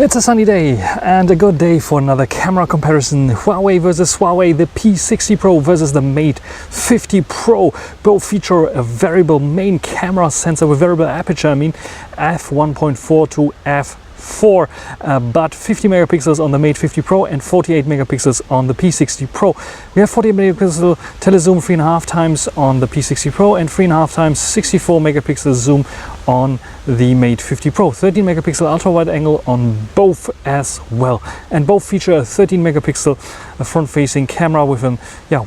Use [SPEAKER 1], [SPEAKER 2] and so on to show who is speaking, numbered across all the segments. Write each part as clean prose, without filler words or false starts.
[SPEAKER 1] It's a sunny day and a good day for another camera comparison. Huawei versus Huawei, the P60 Pro versus the Mate 50 Pro. Both feature a variable main camera sensor with variable aperture, f1.4 to f4, but 50 megapixels on the Mate 50 Pro and 48 megapixels on the P60 Pro. We have 48 megapixel telezoom 3.5 times on the P60 Pro and 3.5 times 64 megapixel zoom on the Mate 50 Pro. 13 megapixel ultra wide angle on both as well, and both feature a 13 megapixel front facing camera with a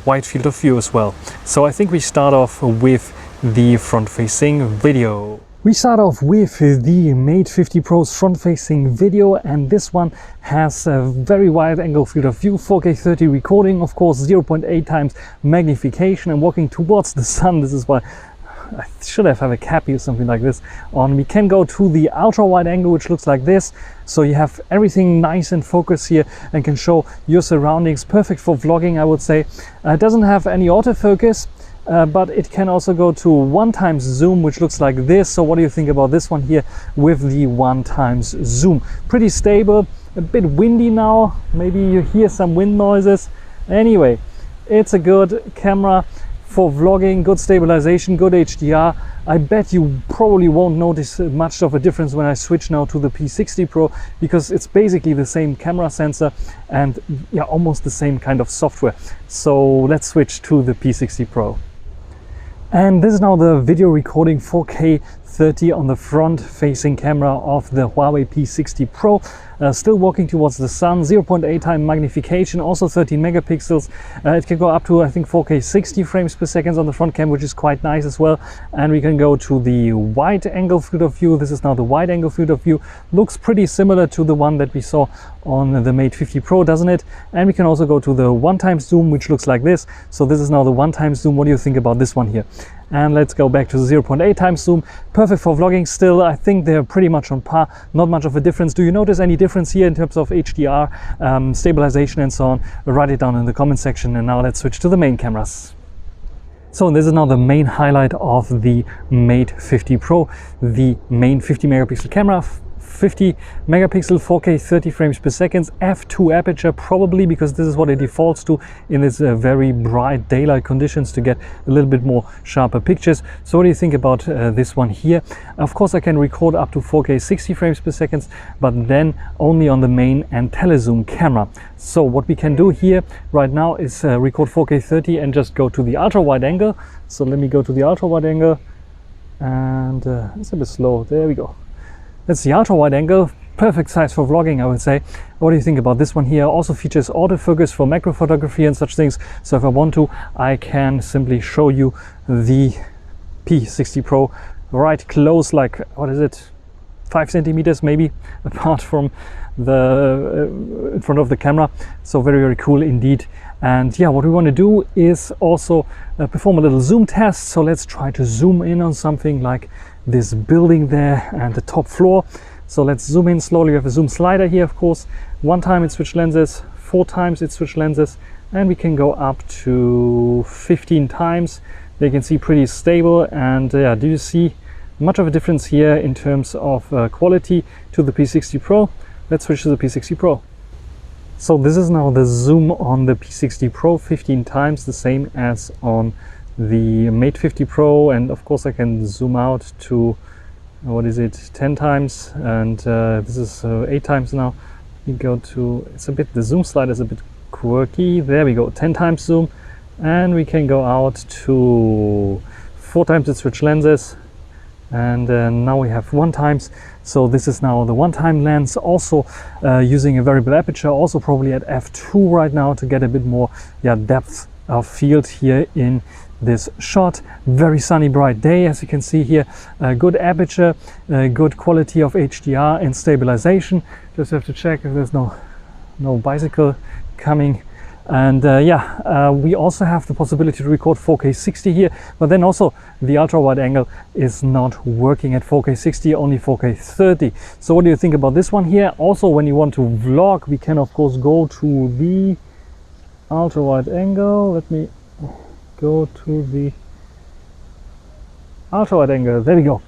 [SPEAKER 1] wide field of view as well. So I think we start off with the front facing video. We start off with the Mate 50 Pro's front-facing video, and this one has a very wide angle field of view, 4K 30 recording, of course 0.8 times magnification, and walking towards the sun. This is why I should have a cappy or something like this on. We can go to the ultra-wide angle, which looks like this, so you have everything nice and focused here and can show your surroundings. Perfect for vlogging, I would say. It doesn't have any autofocus. But it can also go to 1 times zoom, which looks like this. So what do you think about this one here with the 1 times zoom? Pretty stable, a bit windy now, maybe you hear some wind noises. Anyway, it's a good camera for vlogging, good stabilization, good HDR. I bet you probably won't notice much of a difference when I switch now to the P60 Pro, because it's basically the same camera sensor and almost the same kind of software. So let's switch to the P60 Pro. And this is now the video recording 4K 30 on the front facing camera of the Huawei P60 Pro. Still walking towards the sun, 0.8 time magnification, also 13 megapixels. It can go up to, I think, 4K 60 frames per second on the front cam, which is quite nice as well. And we can go to the wide angle field of view. This is now the wide angle field of view. Looks pretty similar to the one that we saw on the Mate 50 Pro, doesn't it? And we can also go to the 1 times zoom, which looks like this. So this is now the 1 times zoom. What do you think about this one here? And let's go back to the 0.8 times zoom. Perfect for vlogging still. I think they're pretty much on par. Not much of a difference. Do you notice any difference here in terms of HDR, stabilization and so on? Write it down in the comment section. And now let's switch to the main cameras. So this is now the main highlight of the Mate 50 Pro, the main 50 megapixel camera. 50 megapixel 4K 30 frames per second, f2 aperture, probably because this is what it defaults to in its very bright daylight conditions to get a little bit more sharper pictures. So what do you think about this one here? Of course I can record up to 4K 60 frames per second, but then only on the main and telezoom camera. So what we can do here right now is record 4K 30 and just go to the ultra wide angle. So let me go to the ultra wide angle, and it's a bit slow. There we go. That's the ultra wide angle, perfect size for vlogging, I would say. What do you think about this one here? Also features autofocus for macro photography and such things. So if I want to, I can simply show you the P60 Pro right close, like, what is it, 5 centimeters maybe apart from the in front of the camera. So very, very cool indeed. And yeah, what we want to do is also perform a little zoom test. So let's try to zoom in on something like this building there and the top floor. So let's zoom in slowly. We have a zoom slider here, of course. 1 time it switched lenses, 4 times it switched lenses, and we can go up to 15 times. They can see pretty stable. And yeah, do you see much of a difference here in terms of quality to the P60 Pro? Let's switch to the P60 Pro. So this is now the zoom on the P60 Pro, 15 times, the same as on the Mate 50 Pro. And of course I can zoom out to, what is it, 10 times, and this is 8 times now. We go to, it's a bit, the zoom slider is a bit quirky. There we go, 10 times zoom, and we can go out to 4 times it switch lenses, and now we have 1 times. So this is now the 1 time lens, also using a variable aperture, also probably at f2 right now to get a bit more depth of field here in this shot. Very sunny, bright day, as you can see here. Good aperture, good quality of HDR and stabilization. Just have to check if there's no bicycle coming. And we also have the possibility to record 4K 60 here, but then also the ultra wide angle is not working at 4K 60, only 4K 30. So what do you think about this one here? Also, when you want to vlog, we can of course go to the ultra wide angle. Let me go to the ultra wide angle. There we go.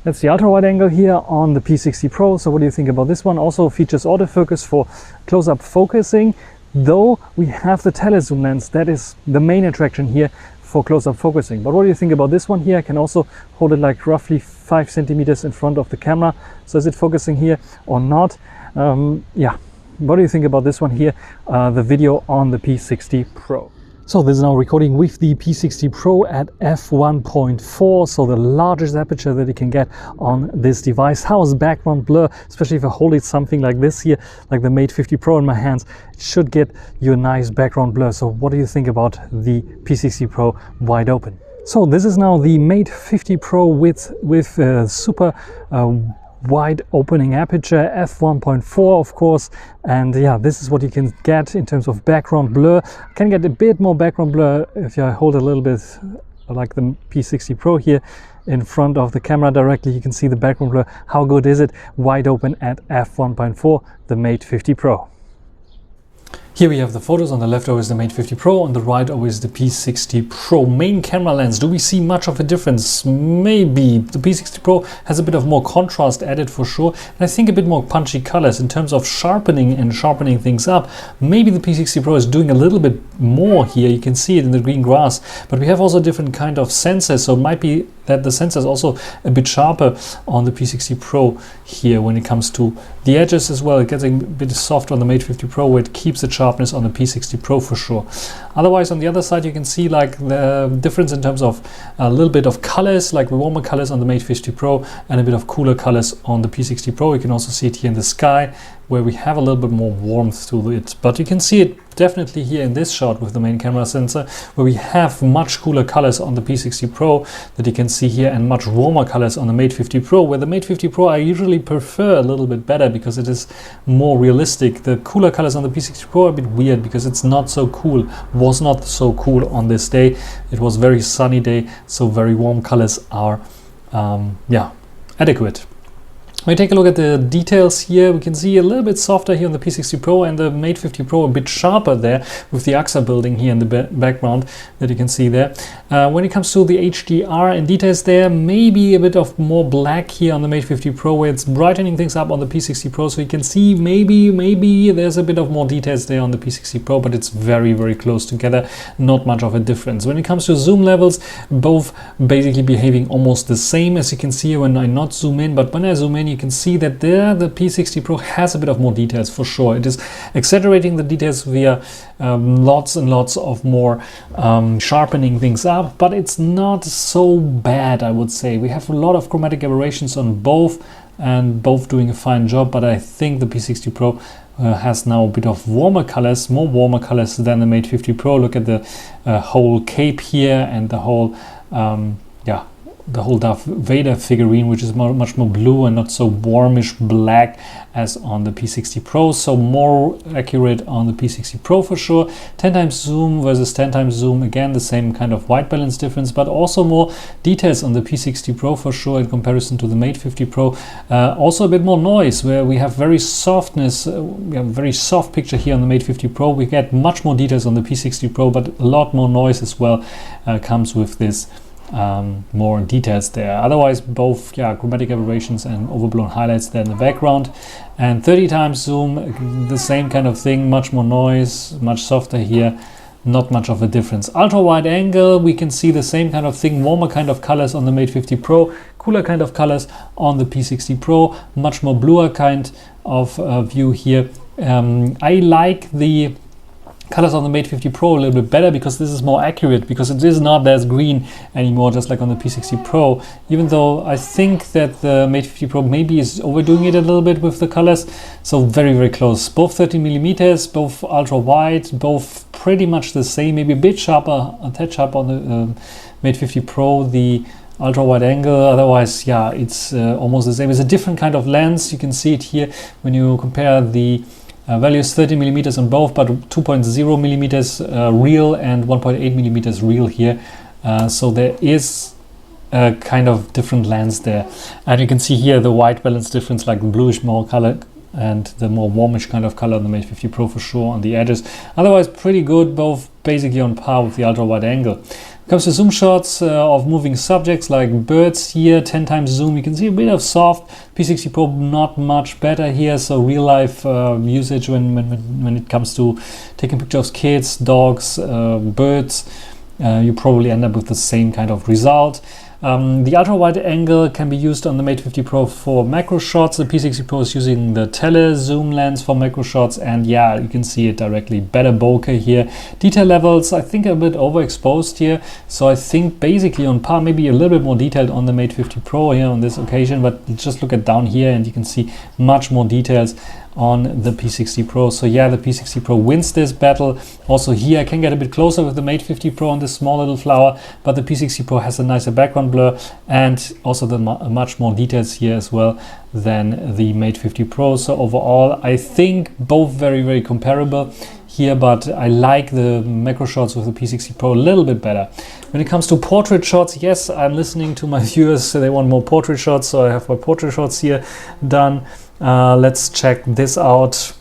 [SPEAKER 1] That's the ultra wide angle here on the P60 Pro. So what do you think about this one? Also features autofocus for close-up focusing, though we have the telezoom lens. That is the main attraction here for close-up focusing. But what do you think about this one here? I can also hold it like roughly 5 centimeters in front of the camera. So is it focusing here or not? Yeah. What do you think about this one here? The video on the P60 Pro. So this is now recording with the P60 Pro at f1.4, so the largest aperture that you can get on this device. How is background blur, especially if I hold it something like this here, like the Mate 50 Pro in my hands, it should get you a nice background blur. So what do you think about the P60 Pro wide open? So this is now the Mate 50 Pro with super wide opening aperture, f1.4 of course, and yeah, this is what you can get in terms of background blur. Can get a bit more background blur if I hold a little bit like the P60 Pro here in front of the camera directly. You can see the background blur. How good is it? Wide open at f1.4, the Mate 50 Pro. Here we have the photos. On the left always the Mate 50 Pro, on the right always the P60 Pro. Main camera lens, do we see much of a difference? Maybe. The P60 Pro has a bit of more contrast added for sure, and I think a bit more punchy colors in terms of sharpening things up. Maybe the P60 Pro is doing a little bit more here. You can see it in the green grass, but we have also different kind of sensors, so it might be that the sensor is also a bit sharper on the P60 Pro here when it comes to the edges as well. It gets a bit soft on the Mate 50 Pro, where it keeps the sharpness on the P60 Pro for sure. Otherwise, on the other side, you can see like the difference in terms of a little bit of colors, like warmer colors on the Mate 50 Pro and a bit of cooler colors on the P60 Pro. You can also see it here in the sky, where we have a little bit more warmth to it. But you can see it definitely here in this shot with the main camera sensor, where we have much cooler colors on the P60 Pro that you can see here, and much warmer colors on the Mate 50 Pro, where the Mate 50 Pro I usually prefer a little bit better because it is more realistic. The cooler colors on the P60 Pro are a bit weird because it's not so cool, was not so cool on this day. It was very sunny day, so very warm colors are yeah, adequate. When we take a look at the details here, we can see a little bit softer here on the P60 Pro, and the Mate 50 Pro a bit sharper there with the AXA building here in the background that you can see there. When it comes to the HDR and details there, maybe a bit of more black here on the Mate 50 Pro, where it's brightening things up on the P60 Pro, so you can see maybe there's a bit of more details there on the P60 Pro, but it's very, very close together, not much of a difference. When it comes to zoom levels, both basically behaving almost the same, as you can see when I not zoom in, but when I zoom in, you can see that there the P60 Pro has a bit of more details for sure. It is exaggerating the details via lots and lots of more sharpening things up, but it's not so bad, I would say. We have a lot of chromatic aberrations on both, and both doing a fine job, but I think the P60 Pro has now a bit of warmer colors, more warmer colors than the Mate 50 Pro. Look at the whole cape here and the whole yeah, the whole Darth Vader figurine, which is much more blue and not so warmish black as on the P60 Pro. So more accurate on the P60 Pro for sure. 10 times zoom versus 10 times zoom, again the same kind of white balance difference, but also more details on the P60 Pro for sure in comparison to the Mate 50 Pro. Also a bit more noise, where we have very softness, we have a very soft picture here on the Mate 50 Pro. We get much more details on the P60 Pro, but a lot more noise as well comes with this. More details there. Otherwise, both chromatic aberrations and overblown highlights there in the background. And 30 times zoom, the same kind of thing, much more noise, much softer here, not much of a difference. Ultra wide angle, we can see the same kind of thing, warmer kind of colors on the Mate 50 Pro, cooler kind of colors on the P60 Pro, much more bluer kind of view here. I like the colors on the Mate 50 Pro a little bit better because this is more accurate, because it is not as green anymore, just like on the P60 Pro, even though I think that the Mate 50 Pro maybe is overdoing it a little bit with the colors. So very, very close. Both 13mm, both ultra wide, both pretty much the same, maybe a bit sharper, a tad sharper on the Mate 50 Pro, the ultra wide angle. Otherwise, yeah, it's almost the same. It's a different kind of lens. You can see it here when you compare the values, 30mm on both, but 2.0mm real and 1.8mm real here. So there is a kind of different lens there. And you can see here the white balance difference, like bluish more color and the more warmish kind of color on the Mate 50 Pro for sure on the edges. Otherwise pretty good, both basically on par with the ultra wide angle. When it comes to zoom shots of moving subjects like birds here, 10 times zoom, you can see a bit of soft. P60 Pro not much better here, so real life usage when it comes to taking pictures of kids, dogs, birds, you probably end up with the same kind of result. The ultra wide angle can be used on the Mate 50 Pro for macro shots. The P60 Pro is using the tele zoom lens for macro shots, and yeah, you can see it directly. Better bokeh here. Detail levels I think are a bit overexposed here, so I think basically on par, maybe a little bit more detailed on the Mate 50 Pro here on this occasion, but just look at down here and you can see much more details on the P60 Pro. So yeah, the P60 Pro wins this battle. Also here I can get a bit closer with the Mate 50 Pro on this small little flower, but the P60 Pro has a nicer background blur and also the much more details here as well than the Mate 50 Pro. So overall I think both very comparable here, but I like the macro shots with the P60 Pro a little bit better. When it comes to portrait shots, yes, I'm listening to my viewers, so they want more portrait shots, so I have my portrait shots here done. Let's check this out.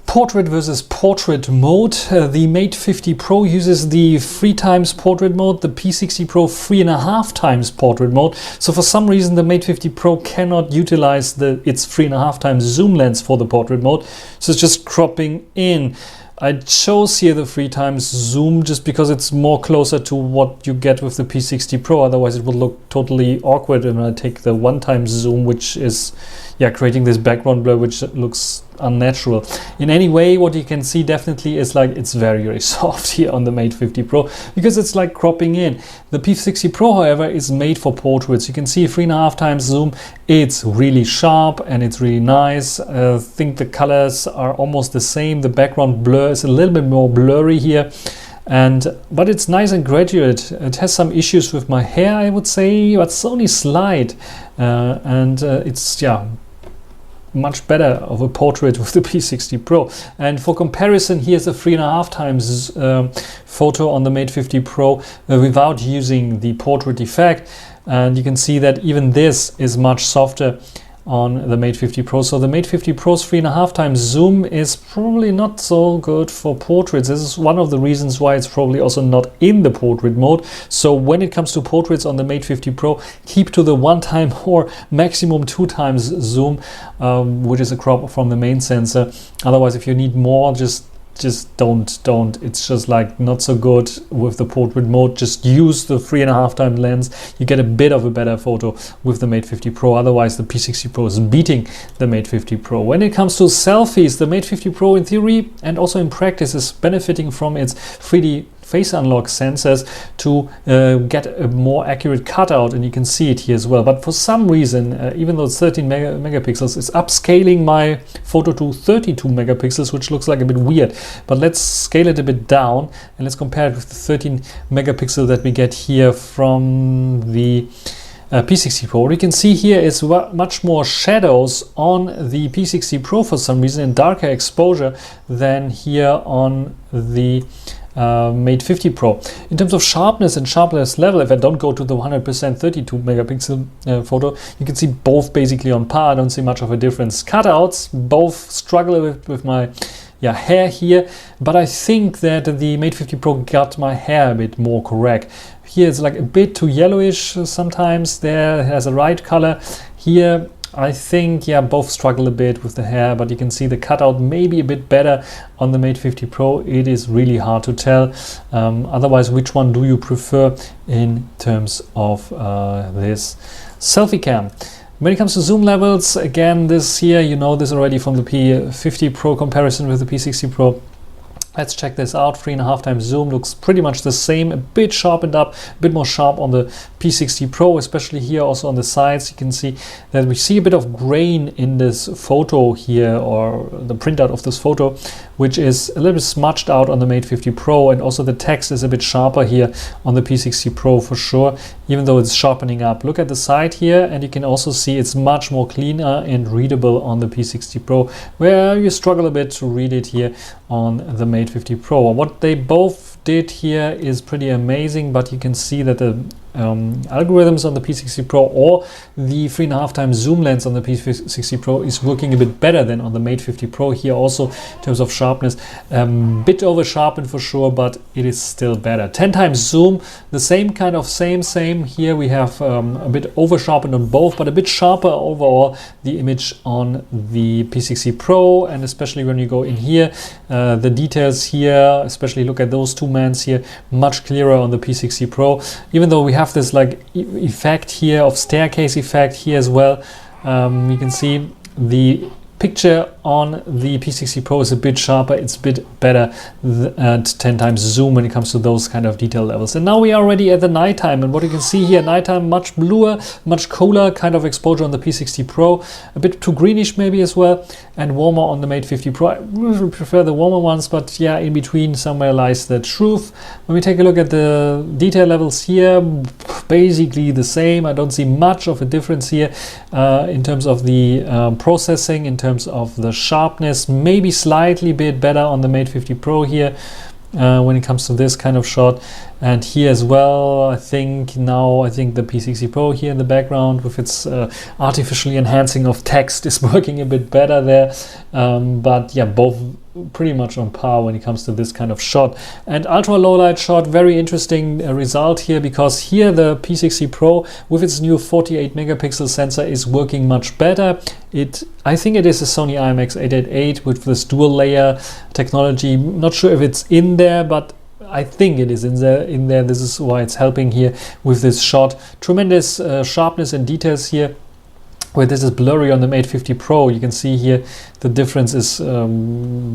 [SPEAKER 1] Portrait versus portrait mode. The Mate 50 Pro uses the 3x portrait mode, the P60 Pro 3.5x portrait mode. So for some reason the Mate 50 Pro cannot utilize its 3.5x zoom lens for the portrait mode, so it's just cropping in. I chose here the 3x zoom just because it's more closer to what you get with the P60 Pro. Otherwise it would look totally awkward when I take the 1x zoom, which is creating this background blur which looks unnatural. In any way, what you can see definitely is like it's very soft here on the Mate 50 Pro because it's like cropping in. The P60 Pro, however, is made for portraits. You can see 3.5x zoom. It's really sharp and it's really nice. I think the colors are almost the same. The background blur is a little bit more blurry here. But it's nice and graduate. It has some issues with my hair, I would say, but it's only slight. It's much better of a portrait with the P60 Pro. And for comparison, here's a 3.5x photo on the Mate 50 Pro without using the portrait effect, and you can see that even this is much softer on the Mate 50 Pro. So the Mate 50 Pro's 3.5x zoom is probably not so good for portraits. This is one of the reasons why it's probably also not in the portrait mode. So when it comes to portraits on the Mate 50 Pro, keep to the 1x or maximum 2x zoom, which is a crop from the main sensor. Otherwise, if you need more, just don't. It's just like not so good with the portrait mode. Just use the 3.5x lens. You get a bit of a better photo with the Mate 50 Pro. Otherwise the P60 Pro is beating the Mate 50 Pro. When it comes to selfies, the Mate 50 Pro in theory and also in practice is benefiting from its 3D face unlock sensors to get a more accurate cutout, and you can see it here as well. But for some reason, even though it's 13 megapixels, it's upscaling my photo to 32 megapixels, which looks like a bit weird. But let's scale it a bit down and let's compare it with the 13 megapixel that we get here from the P60 Pro. What you can see here is much more shadows on the P60 Pro for some reason, and darker exposure than here on the Mate 50 Pro. In terms of sharpness and sharpness level, if I don't go to the 100% 32 megapixel photo, you can see both basically on par. I don't see much of a difference. Cutouts both struggle with my hair here, but I think that the Mate 50 Pro got my hair a bit more correct. Here it's like a bit too yellowish sometimes. There it has a right color. Here I think both struggle a bit with the hair, but you can see the cutout maybe a bit better on the Mate 50 Pro. It is really hard to tell. Otherwise, which one do you prefer in terms of this selfie cam? When it comes to zoom levels, again, this here, you know this already from the P50 Pro comparison with the P60 Pro. Let's check this out. 3.5x zoom looks pretty much the same, a bit sharpened up, a bit more sharp on the P60 Pro, especially here also on the sides. You can see that we see a bit of grain in this photo here, or the printout of this photo, which is a little bit smudged out on the Mate 50 Pro, and also the text is a bit sharper here on the P60 Pro for sure, even though it's sharpening up. Look at the side here, and you can also see it's much more cleaner and readable on the P60 Pro, where you struggle a bit to read it here on the Mate 50 Pro. What they both did here is pretty amazing, but you can see that the algorithms on the P60 Pro, or the 3.5 times zoom lens on the P60 Pro is working a bit better than on the Mate 50 Pro. Here also in terms of sharpness, bit over sharpened for sure, but it is still better. 10 times zoom, the same kind of same. Here we have a bit over sharpened on both, but a bit sharper overall the image on the P60 Pro, and especially when you go in here, the details here, especially look at those two mans here, much clearer on the P60 Pro. Even though we have this like effect here of staircase effect here as well, you can see the picture on the P60 Pro is a bit sharper, it's a bit better at 10 times zoom when it comes to those kind of detail levels. And now we are already at the nighttime, and what you can see here, nighttime, much bluer, much cooler kind of exposure on the P60 Pro, a bit too greenish maybe as well, and warmer on the Mate 50 Pro. I really prefer the warmer ones, but yeah, in between somewhere lies the truth. When we take a look at the detail levels here, basically the same. I don't see much of a difference here in terms of the processing, in terms of the sharpness, maybe slightly bit better on the Mate 50 Pro here when it comes to this kind of shot. And here as well, I think the P60 Pro here in the background with its artificially enhancing of text is working a bit better there. But yeah, both pretty much on par when it comes to this kind of shot. And ultra low light shot, very interesting result here, because here the P60 Pro with its new 48 megapixel sensor is working much better. I think it is a Sony IMX888 with this dual layer technology. Not sure if it's in there, but I think it is in there. This is why it's helping here with this shot. Tremendous sharpness and details here. Where this is blurry on the Mate 50 Pro, you can see here the difference is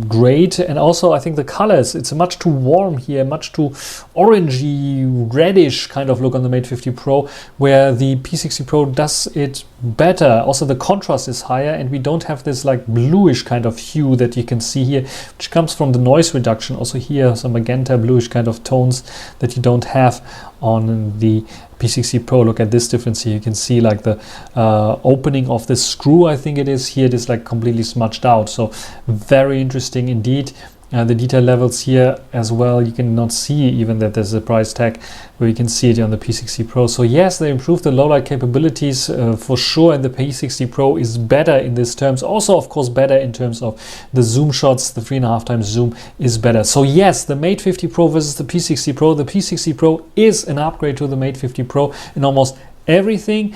[SPEAKER 1] great. And also I think the colors, it's much too warm here, much too orangey, reddish kind of look on the Mate 50 Pro, where the P60 Pro does it better. Also the contrast is higher, and we don't have this like bluish kind of hue that you can see here, which comes from the noise reduction. Also here some magenta bluish kind of tones that you don't have on the P60 Pro. Look at this difference here. You can see like the opening of the screw, I think it is here, it is like completely smudged out. So very interesting indeed. The detail levels here as well, you cannot see even that there's a price tag where you can see it on the P60 Pro. So yes, they improved the low light capabilities for sure, and the P60 Pro is better in these terms. Also, of course, better in terms of the zoom shots. The 3.5 times zoom is better. So yes, the Mate 50 Pro versus the P60 Pro. The P60 Pro is an upgrade to the Mate 50 Pro in almost everything.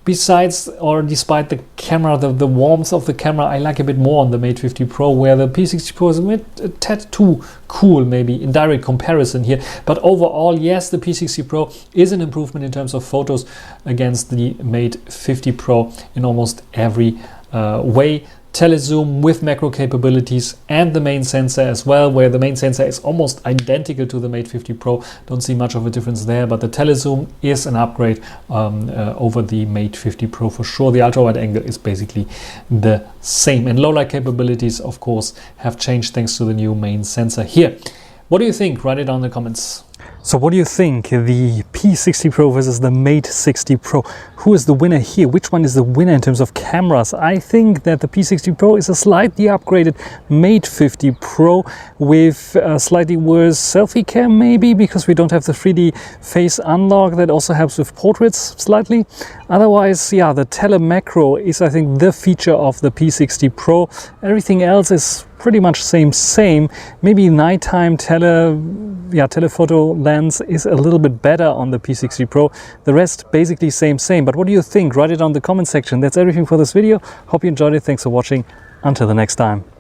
[SPEAKER 1] Besides or despite the camera, the warmth of the camera, I like a bit more on the Mate 50 Pro, where the P60 Pro is a tad too cool maybe in direct comparison here. But overall, yes, the P60 Pro is an improvement in terms of photos against the Mate 50 Pro in almost every way. Telezoom with macro capabilities and the main sensor as well, where the main sensor is almost identical to the Mate 50 Pro. Don't see much of a difference there, but the telezoom is an upgrade over the Mate 50 Pro for sure. The ultra wide angle is basically the same, and low light capabilities of course have changed thanks to the new main sensor here. What do you think? Write it down in the comments.
[SPEAKER 2] So what do you think? The P60 Pro versus the Mate 60 Pro. Who is the winner here? Which one is the winner in terms of cameras? I think that the P60 Pro is a slightly upgraded Mate 50 Pro with a slightly worse selfie cam maybe, because we don't have the 3D face unlock that also helps with portraits slightly. Otherwise, yeah, the tele macro is I think the feature of the P60 Pro. Everything else is pretty much same. Maybe nighttime telephoto lens is a little bit better on the P60 Pro. The rest basically same. But what do you think? Write it down in the comment section. That's everything for this video. Hope you enjoyed it. Thanks for watching. Until the next time.